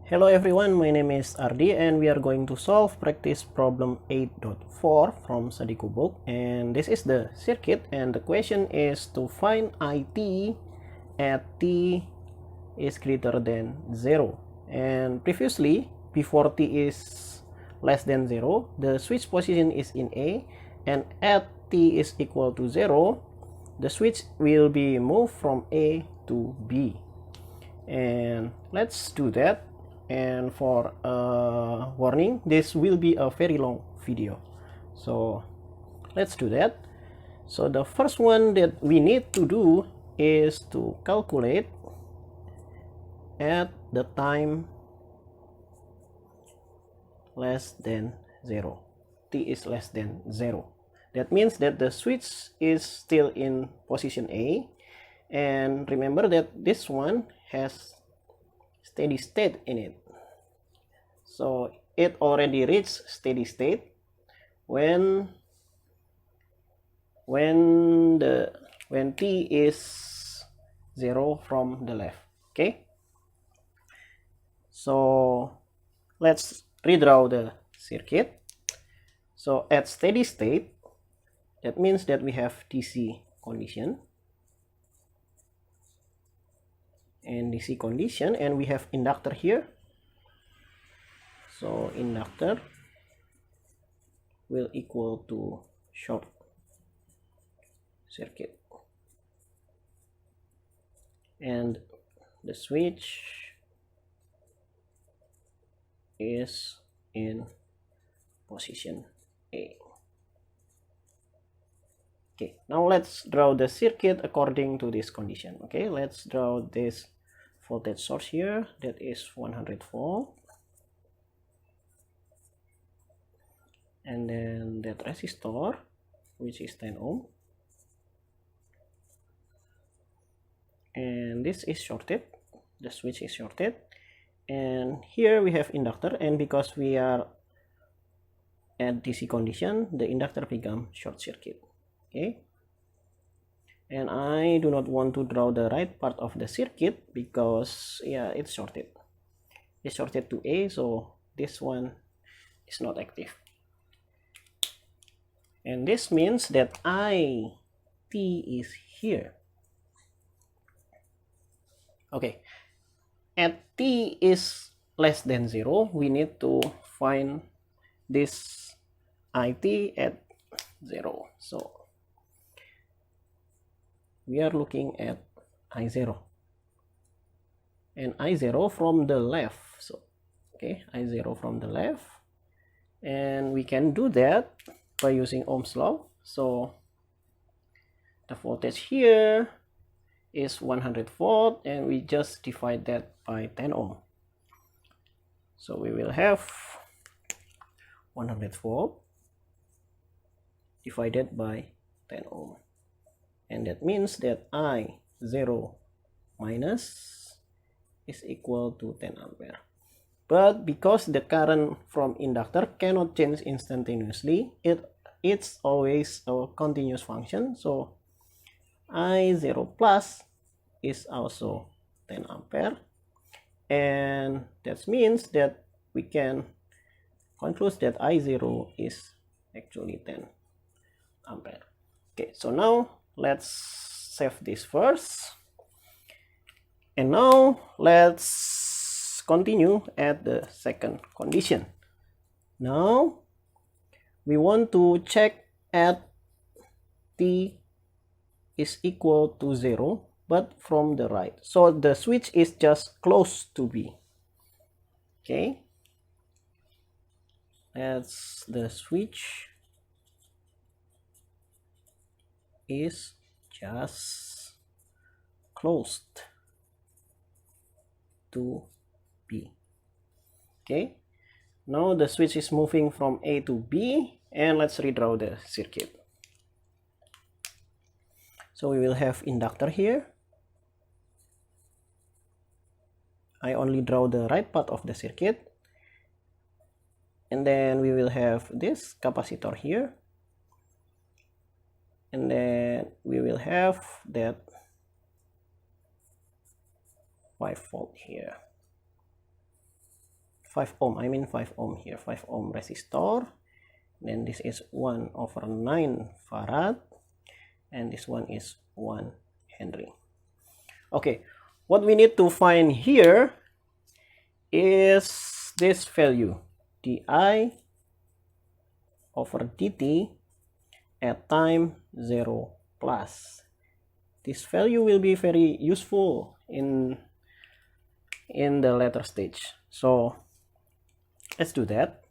Hello everyone, my name is Ardi and we are going to solve practice problem 8.4 from Sadiku book, and this is the circuit and the question is to find IT at t is greater than 0. And previously, before t is less than 0, the switch position is in A, and at t is equal to 0, the switch will be moved from A to B. And let's do that. And for a warning, this will be a very long video, so let's do that. So the first one that we need to do is to calculate at the time less than 0. T is less than 0. That means that the switch is still in position A, and remember that this one has steady state in it. So it already reached steady state when t is 0 from the left. Okay, so let's redraw the circuit. So at steady state, that means that we have DC condition and DC condition, and we have inductor here. So inductor will equal to short circuit, and the switch is in position A. Okay, now let's draw the circuit according to this condition. Okay, let's draw this voltage source here, that is 100 volt, and then that resistor, which is 10 ohm, and this is shorted, the switch is shorted, and here we have inductor, and because we are at DC condition, the inductor become short circuit. Okay, and I do not want to draw the right part of the circuit because it's shorted to A, so this one is not active. And this means that IT is here. Okay, at t is less than 0, we need to find this IT at 0. So we are looking at I0 and I0 from the left. So okay, I0 from the left, and we can do that by using Ohm's law. So the voltage here is 100 volt, and we just divide that by 10 ohm. So we will have 100 volt divided by 10 ohm, and that means that I0 minus is equal to 10 ampere. But because the current from inductor cannot change instantaneously, it's always a continuous function, so I0 plus is also 10 ampere, and that means that we can conclude that I0 is actually 10 ampere. Okay, so now let's save this first, and now let's continue at the second condition. Now we want to check at t is equal to 0, but from the right, so the switch is just close to B. Okay, that's the switch is just closed to B. Okay, now the switch is moving from A to B, and let's redraw the circuit. So we will have inductor here. I only draw the right part of the circuit, and then we will have this capacitor here, and then we will have that 5 volt here. 5 ohm, I mean 5 ohm here, 5 ohm resistor. Then this is 1/9 farad, and this one is 1 Henry. Okay, what we need to find here is this value, di over dt at time 0 plus. This value will be very useful in the later stage. So let's do that.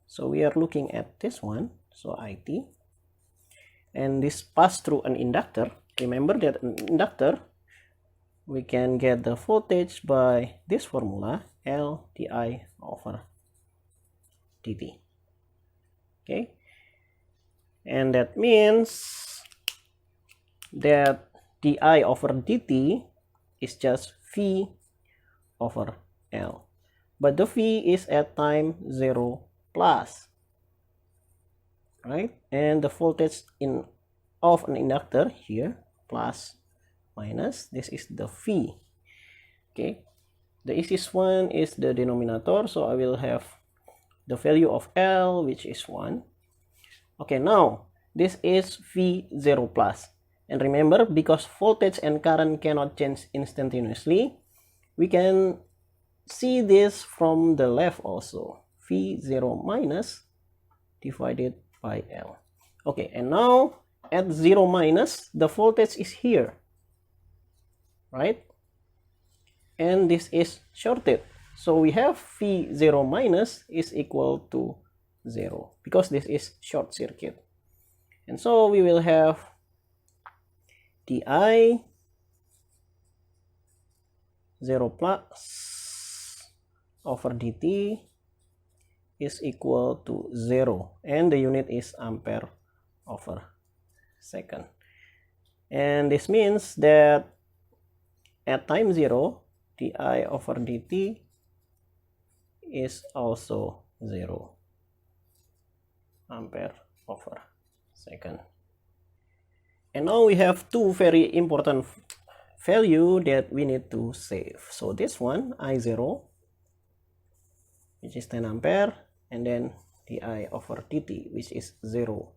So we are looking at this one, so IT, and this pass through an inductor. Remember that an inductor, we can get the voltage by this formula, L di over dt. Okay, and that means that di over dt is just V over L, but the V is at time 0 plus, right? And the voltage of an inductor here, plus minus, this is the V. Okay, the easiest one is the denominator, so I will have the value of L, which is 1. Okay, now this is V0 plus, and remember, because voltage and current cannot change instantaneously, we can see this from the left also, V0 minus divided by L. Okay, and now at 0 minus, the voltage is here, right? And this is shorted, so we have V0 minus is equal to 0 because this is short circuit. And so we will have di 0 plus over dt is equal to 0, and the unit is ampere over second. And this means that at time 0, di over dt is also 0 ampere over second. And now we have two very important value that we need to save. So this one, I0, which is 10 ampere, and then di over dt, which is 0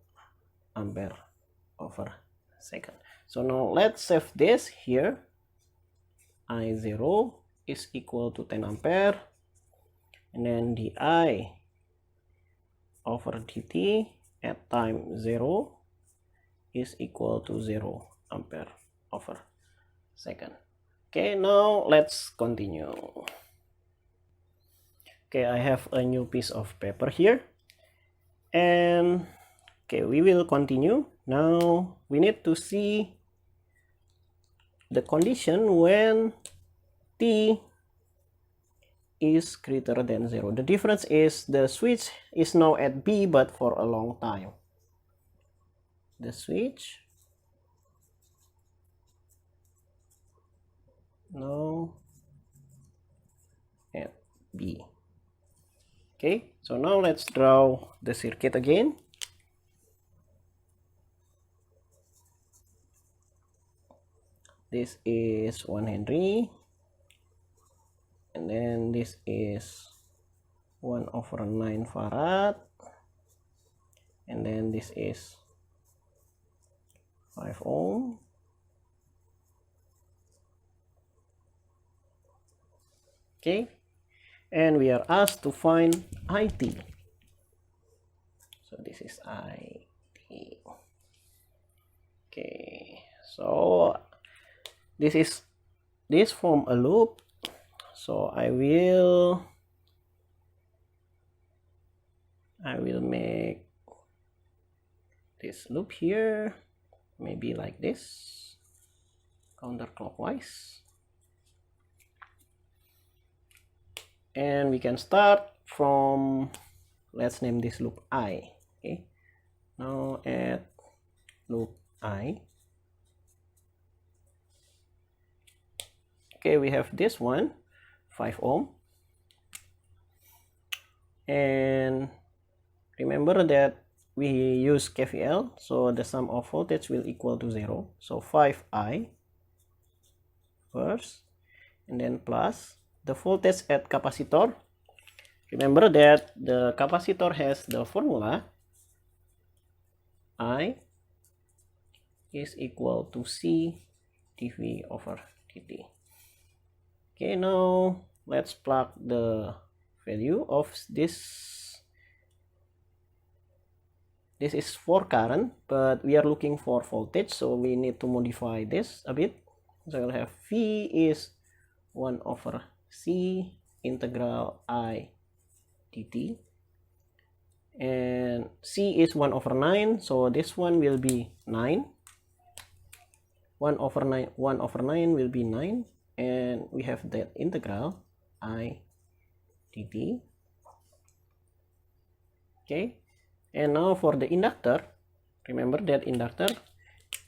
ampere over second. So now let's save this here. I0 is equal to 10 ampere, and then di over dt at time 0 is equal to 0 ampere over second. Okay, now let's continue. Okay, I have a new piece of paper here, and okay, we will continue. Now we need to see the condition when t is greater than 0. The difference is the switch is now at B, but for a long time. The switch now at B. Okay, so now let's draw the circuit again. This is 1 Henry, and then this is 1/9 farad, and then this is 5 ohm. Okay, and we are asked to find IT. So this is IT. Okay, so this form a loop, so I will make this loop here, maybe like this, counterclockwise, and we can start from, let's name this loop I. Okay, now at loop I, okay, we have this one, 5 ohm, and remember that we use KVL, so the sum of voltage will equal to 0. So 5I first, and then plus the voltage at capacitor. Remember that the capacitor has the formula I is equal to C dV over dt. Okay, now let's plug the value of this. This is for current, but we are looking for voltage, so we need to modify this a bit. So we'll have V is 1 over C integral I dt, and C is 1 over 9, so this one will be 9. 1 over 9 will be 9, and we have that integral I dt. Okay, and now for the inductor, remember that inductor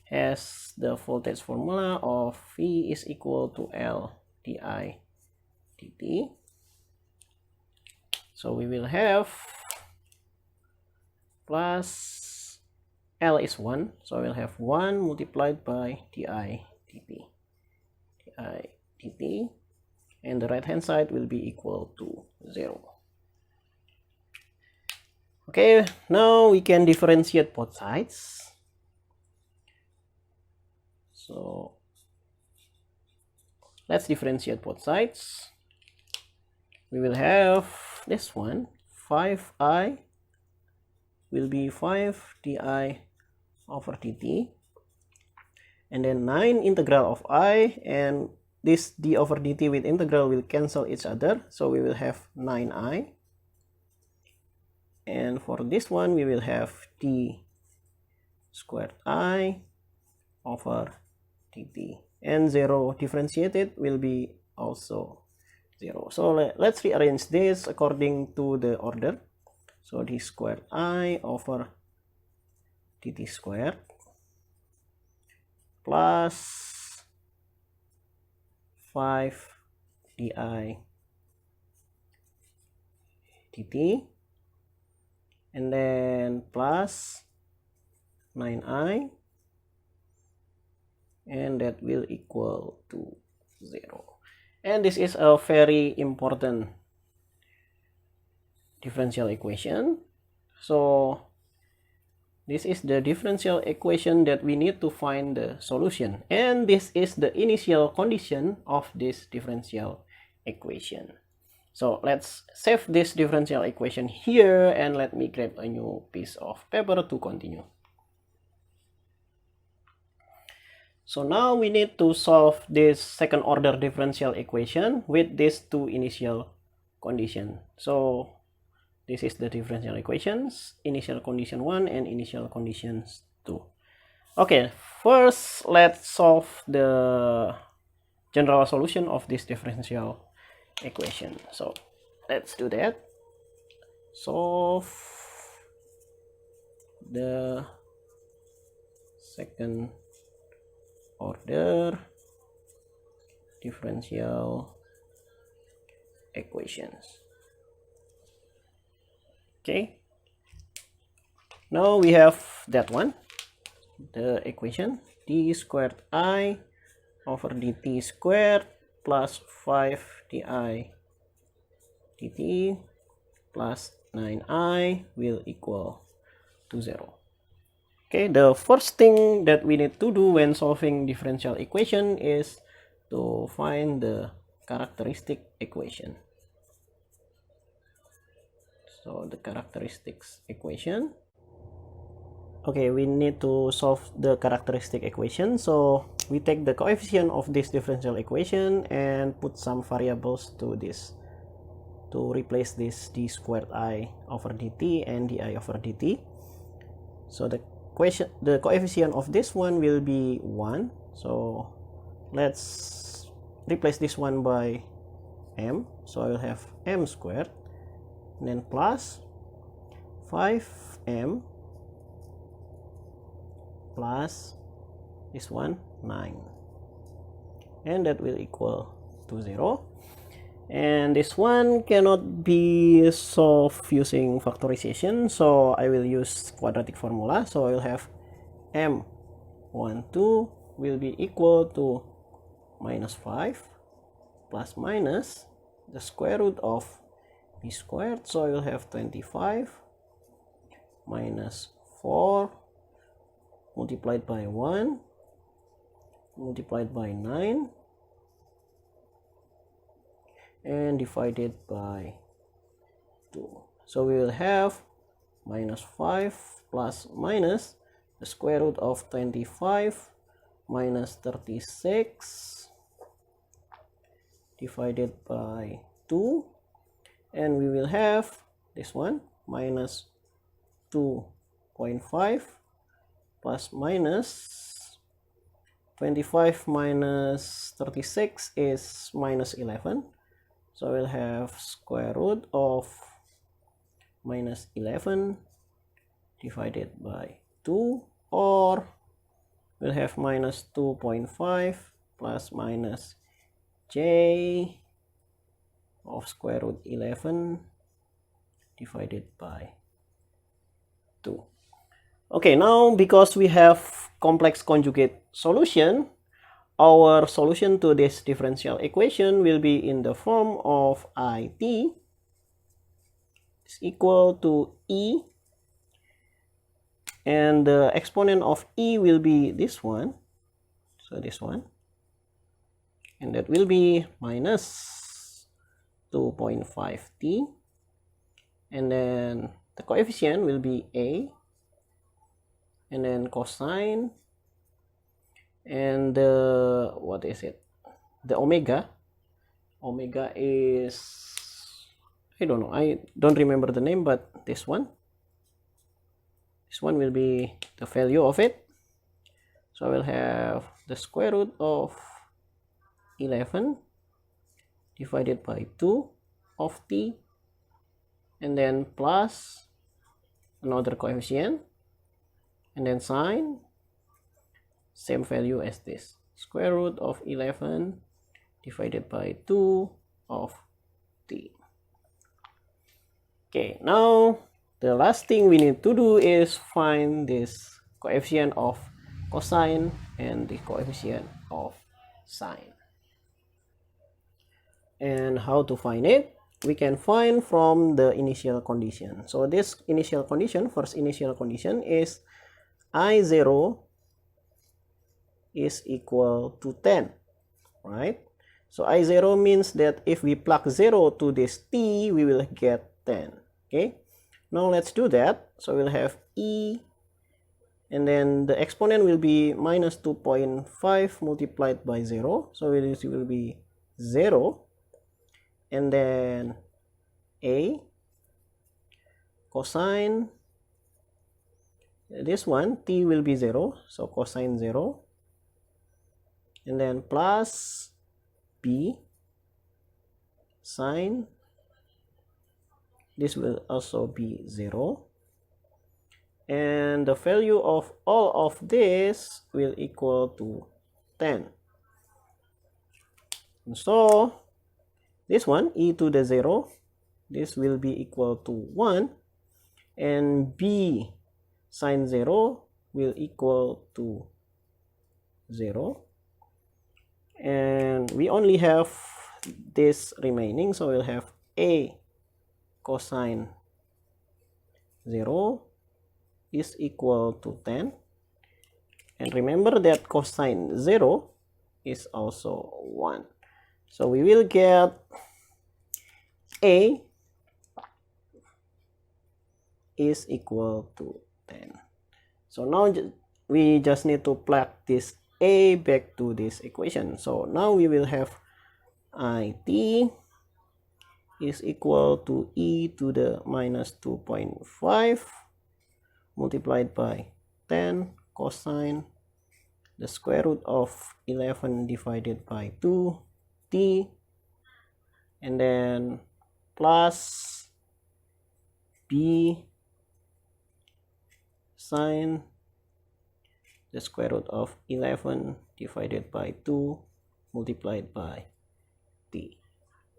has the voltage formula of V is equal to L di dt. So we will have plus L is 1, so we'll have 1 multiplied by di dt, and the right hand side will be equal to 0. Okay, now we can differentiate both sides. So let's differentiate both sides. We will have this one, 5I will be 5 di over dt, and then 9 integral of I, and this d over dt with integral will cancel each other, so we will have 9I, and for this one we will have d squared I over dt, and 0 differentiated will be also 0. So let's rearrange this according to the order. So d squared I over dt squared plus 5 di dt, and then plus 9I, and that will equal to 0. And this is a very important differential equation. So this is the differential equation that we need to find the solution, and this is the initial condition of this differential equation. So let's save this differential equation here, and let me grab a new piece of paper to continue. So now we need to solve this second order differential equation with these two initial conditions. So this is the differential equations, initial condition 1 and initial conditions 2. Okay, first let's solve the general solution of this differential equation. So let's do that. Solve the second order differential equations. Okay, now we have that one, the equation d squared I over dt squared plus 5 di dt plus 9I will equal to 0. Okay, the first thing that we need to do when solving differential equation is to find the characteristic equation. So the characteristics equation. Okay, we need to solve the characteristic equation. So we take the coefficient of this differential equation and put some variables to this to replace this d squared I over dt and di over dt. So the coefficient of this one will be 1. So let's replace this one by m. So I will have m squared, and then plus 5m plus this one 9, and that will equal to 0. And this one cannot be solved using factorization, so I will use quadratic formula. So I will have m12 will be equal to minus 5 plus minus the square root of b squared. So I will have 25 minus 4 multiplied by 1 multiplied by 9 and divided by 2. So we will have minus 5 plus minus the square root of 25 minus 36 divided by 2, and we will have this one minus 2.5 plus minus 25 minus 36 is minus 11. So we'll have square root of minus 11 divided by 2, or we'll have minus 2.5 plus minus j of square root 11 divided by 2. Okay, now because we have complex conjugate solution, our solution to this differential equation will be in the form of it is equal to e, and the exponent of e will be this one, so this one, and that will be minus 2.5t, and then the coefficient will be a, and then cosine, and the what is it, the omega is, I don't know, I don't remember the name, but this one will be the value of it. So I will have the square root of 11 divided by 2 of t, and then plus another coefficient, and then sine, same value as this, square root of 11 divided by 2 of t. Okay, now the last thing we need to do is find this coefficient of cosine and the coefficient of sine. And how to find it? We can find from the initial condition. So this initial condition, first initial condition is I0 is equal to 10, right? So I0 means that if we plug 0 to this t, we will get 10. Okay, now let's do that. So we'll have e, and then the exponent will be minus 2.5 multiplied by 0, so it will be 0, and then a cosine, this one t will be 0, so cosine 0, and then plus b sine, this will also be 0, and the value of all of this will equal to 10. And so this one, e to the 0, this will be equal to 1, and b sine 0 will equal to 0, and we only have this remaining, so we'll have a cosine 0 is equal to 10, and remember that cosine 0 is also 1, so we will get a is equal to 10. So now we just need to plug this a back to this equation. So now we will have it is equal to e to the minus 2.5 multiplied by 10 cosine the square root of 11 divided by 2 t, and then plus b sine the square root of 11 divided by 2 multiplied by t.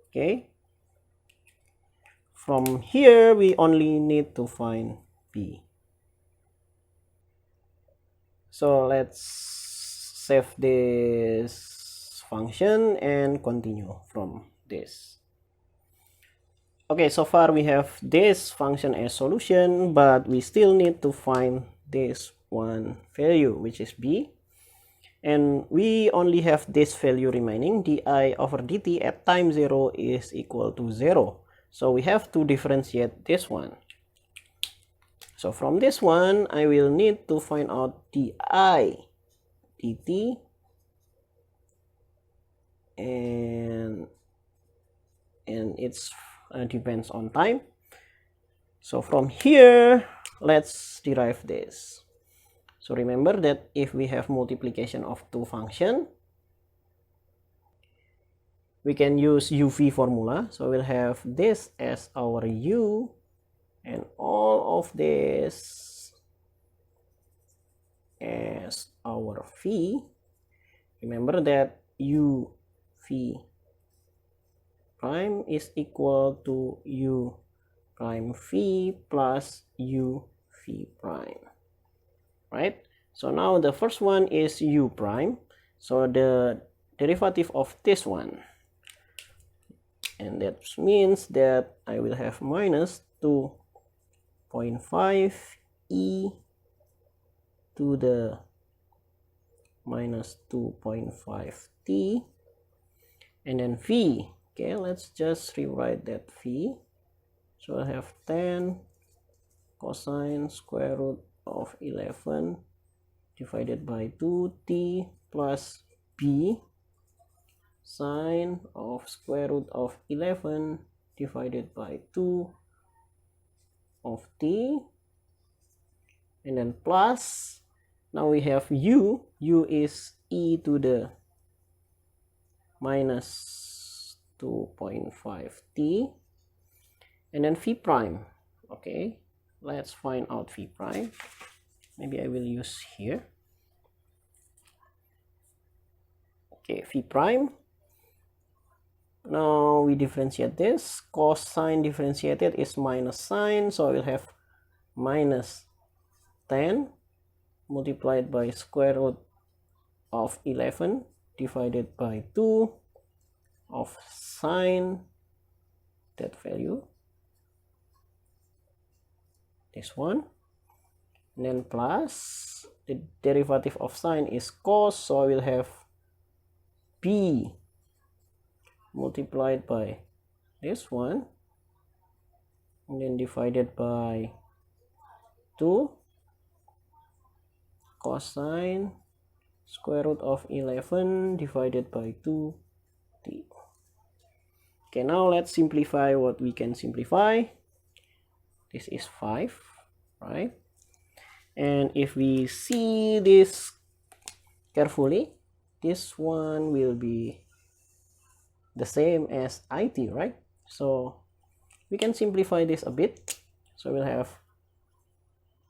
Okay, from here we only need to find b. So let's save this function and continue from this. Okay, so far we have this function as solution, but we still need to find this one value, which is b. And we only have this value remaining, di over dt at time 0 is equal to 0. So we have to differentiate this one. So from this one, I will need to find out di dt, and it's depends on time. So from here, let's derive this. So remember that if we have multiplication of two functions, we can use uv formula. So we'll have this as our u, and all of this as our v. Remember that u v prime is equal to u prime v plus u v prime, right? So now the first one is u prime, so the derivative of this one, and that means that I will have minus 2.5 e to the minus 2.5 t, and then v. Okay, let's just rewrite that v. So I have 10 cosine square root of 11 divided by 2t plus b sine of square root of 11 divided by 2 of t, and then plus, now we have u is e to the minus 2.5t, and then v prime. Okay, let's find out v prime. Maybe I will use here. Okay, v prime. Now we differentiate this. Cosine differentiated is minus sine, so I will have minus 10 multiplied by square root of 11 divided by 2 of sine, that value, this one, and then plus the derivative of sine is cos, so I will have b multiplied by this one, and then divided by 2 cosine square root of 11 divided by 2t. Okay, now let's simplify what we can simplify. This is 5, right? And if we see this carefully, this one will be the same as it, right? So we can simplify this a bit. So we'll have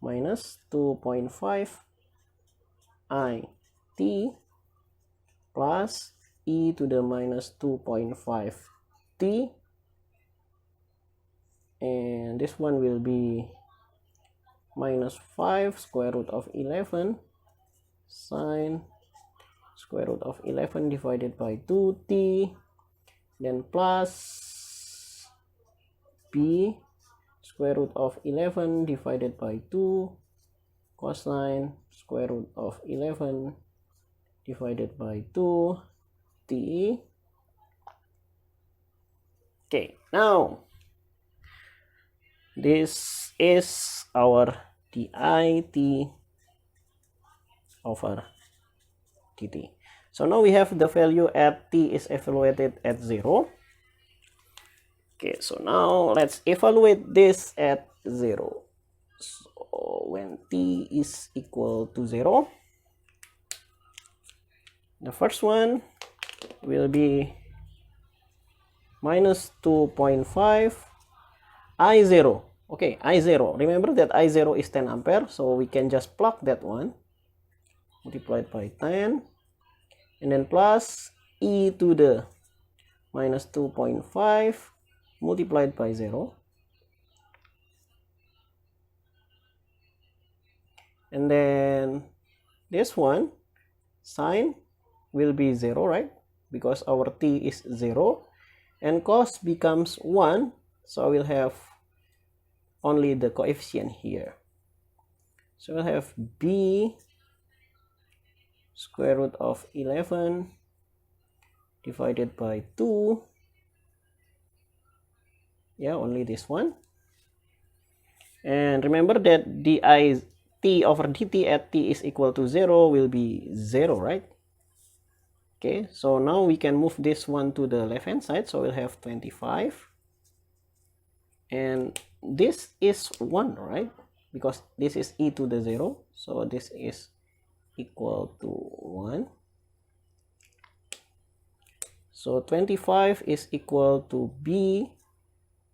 minus 2.5 it plus e to the minus 2.5 t, and this one will be minus 5 square root of 11 sine square root of 11 divided by 2t, then plus b square root of 11 divided by 2 cosine square root of 11 divided by 2t. Okay, now this is our dit over dt. So now we have the value at t is evaluated at 0. Okay, so now let's evaluate this at 0. So when t is equal to 0, the first one will be minus 2.5 I0. Okay, I0. Remember that I0 is 10 ampere, so we can just plug that one multiplied by 10, and then plus e to the minus 2.5 multiplied by 0, and then this one sine will be 0, right? Because our t is 0, and cos becomes 1, So we'll have only the coefficient here. So we'll have b square root of 11 divided by 2. Yeah, only this one. And remember that di t over dt at t is equal to 0 will be 0, right? Okay, so now we can move this one to the left hand side. So we'll have 25. And this is 1, right? Because this is e to the 0. So this is equal to 1. So 25 is equal to b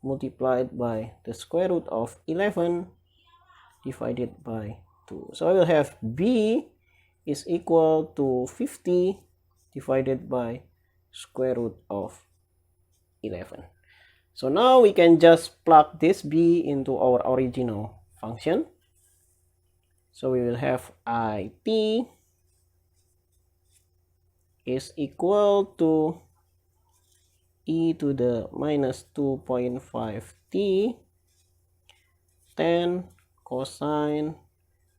multiplied by the square root of 11 divided by 2. So I will have b is equal to 50 divided by square root of 11. So now we can just plug this b into our original function. So we will have it is equal to e to the minus 2.5t 10 cosine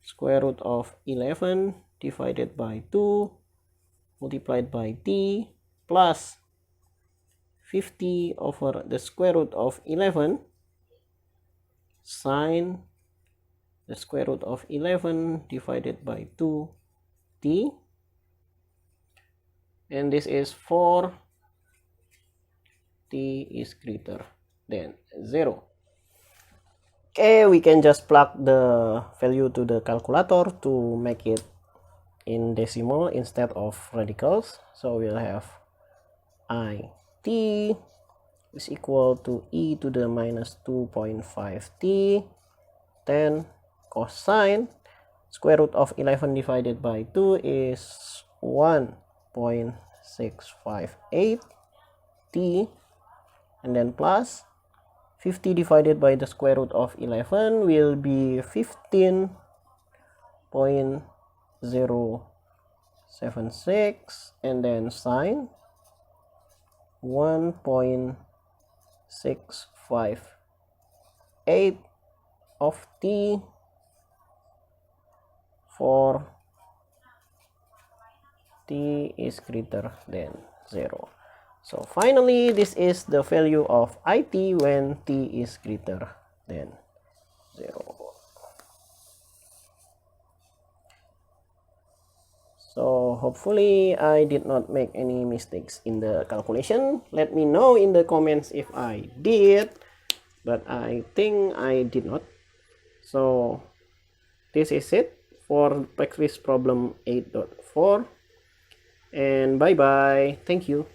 square root of 11 divided by 2 multiplied by t plus 50 over the square root of 11 sine the square root of 11 divided by 2t, and this is for t is greater than 0. Okay, we can just plug the value to the calculator to make it in decimal instead of radicals. So we'll have it is equal to e to the minus 2.5t 10 cosine square root of 11 divided by 2 is 1.658 t, and then plus 50 divided by the square root of 11 will be 15.076, and then sine 1.658 of t for t is greater than 0. So finally, this is the value of it when t is greater than 0. So hopefully I did not make any mistakes in the calculation. Let me know in the comments if I did, but I think I did not. So this is it for practice problem 8.4, and bye bye. Thank you.